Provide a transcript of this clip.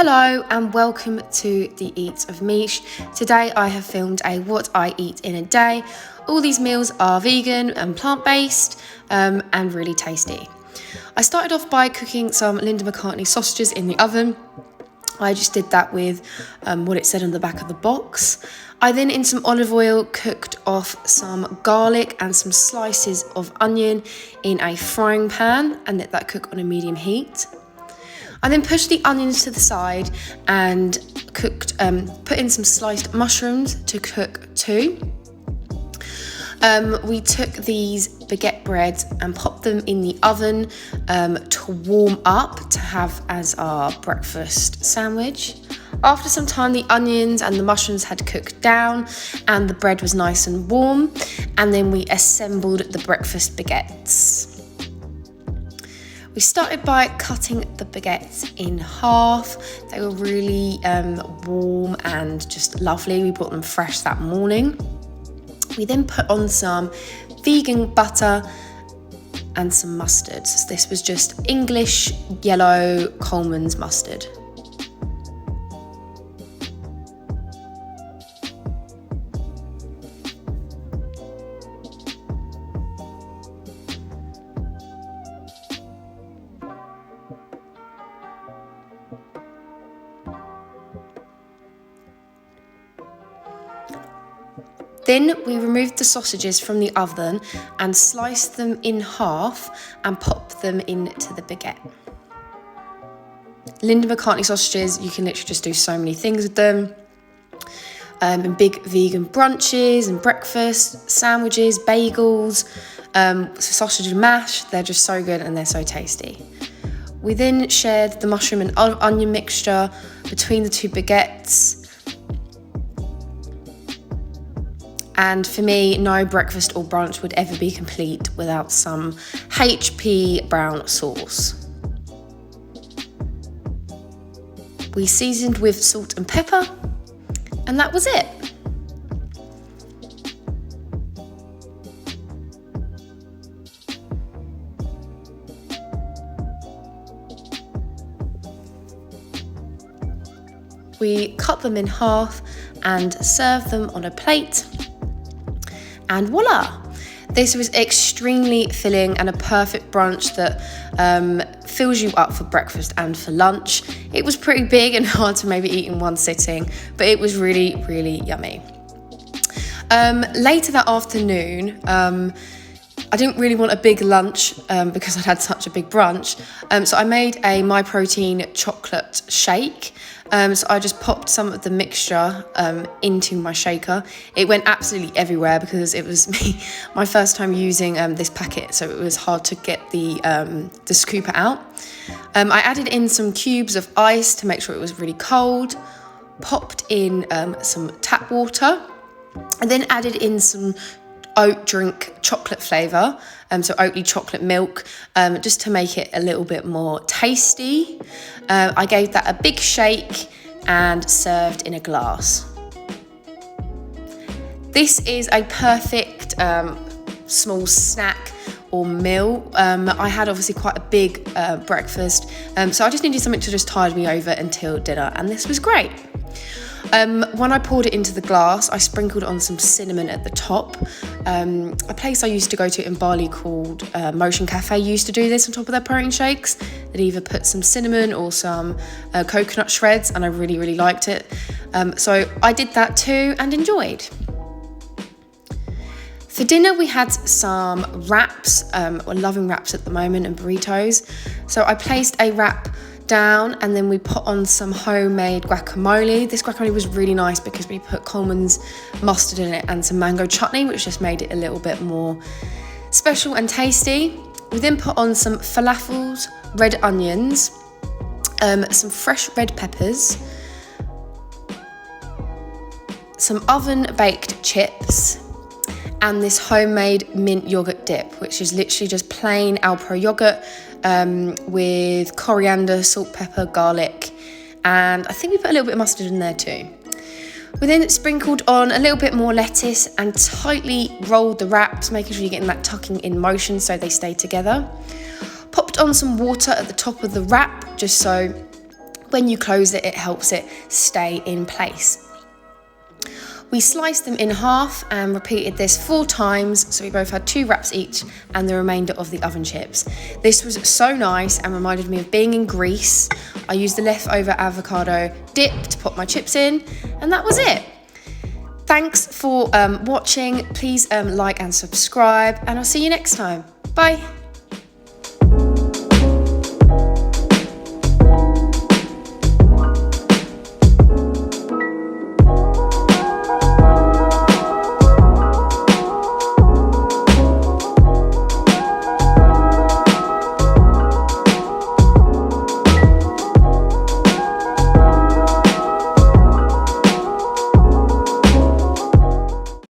Hello and welcome to the Eats of MICH. Today I have filmed a what I eat in a day. All these meals are vegan and plant-based and really tasty. I started off by cooking some Linda McCartney sausages in the oven. I just did that with what it said on the back of the box. I then, in some olive oil, cooked off some garlic and some slices of onion in a frying pan and let that cook on a medium heat. I then pushed the onions to the side and put in some sliced mushrooms to cook too. We took these baguette breads and popped them in the oven to warm up to have as our breakfast sandwich. After some time, the onions and the mushrooms had cooked down and the bread was nice and warm, and then we assembled the breakfast baguettes. We started by cutting the baguettes in half. They were really warm and just lovely. We bought them fresh that morning. We then put on some vegan butter and some mustard. So this was just English yellow Coleman's mustard. Then we removed the sausages from the oven and sliced them in half and popped them into the baguette. Linda McCartney sausages, you can literally just do so many things with them. In big vegan brunches and breakfast, sandwiches, bagels, sausage and mash, they're just so good and they're so tasty. We then shared the mushroom and onion mixture between the two baguettes. And for me, no breakfast or brunch would ever be complete without some HP brown sauce. We seasoned with salt and pepper, and that was it. We cut them in half and served them on a plate. And voila! This was extremely filling and a perfect brunch that fills you up for breakfast and for lunch. It was pretty big and hard to maybe eat in one sitting, but it was really, really yummy. Later that afternoon, I didn't really want a big lunch because I'd had such a big brunch. So I made a My Protein chocolate shake. So I just popped some of the mixture into my shaker. It went absolutely everywhere because it was my first time using this packet, so it was hard to get the scooper out. I added in some cubes of ice to make sure it was really cold, popped in some tap water, and then added in some oat drink chocolate flavour, so Oatly chocolate milk, just to make it a little bit more tasty. I gave that a big shake and served in a glass. This is a perfect small snack or meal. I had obviously quite a big breakfast, so I just needed something to just tide me over until dinner, and this was great. When I poured it into the glass, I sprinkled on some cinnamon at the top. A place I used to go to in Bali called Motion Cafe used to do this on top of their protein shakes. They'd either put some cinnamon or some coconut shreds, and I really, really liked it. So I did that too and enjoyed. For dinner, we had some wraps. We're loving wraps at the moment and burritos. So I placed a wrap down and then we put on some homemade guacamole. This guacamole was really nice because we put Coleman's mustard in it and some mango chutney, which just made it a little bit more special and tasty. We then put on some falafels, red onions, some fresh red peppers, some oven baked chips, and this homemade mint yogurt dip, which is literally just plain Alpro yogurt with coriander, salt, pepper, garlic, and I think we put a little bit of mustard in there too. We then sprinkled on a little bit more lettuce and tightly rolled the wraps, making sure you're getting that tucking in motion so they stay together. Popped on some water at the top of the wrap just so when you close it, it helps it stay in place. We sliced them in half and repeated this 4 times, so we both had 2 wraps each and the remainder of the oven chips. This was so nice and reminded me of being in Greece. I used the leftover avocado dip to pop my chips in, and that was it. Thanks for watching. Please like and subscribe, and I'll see you next time. Bye.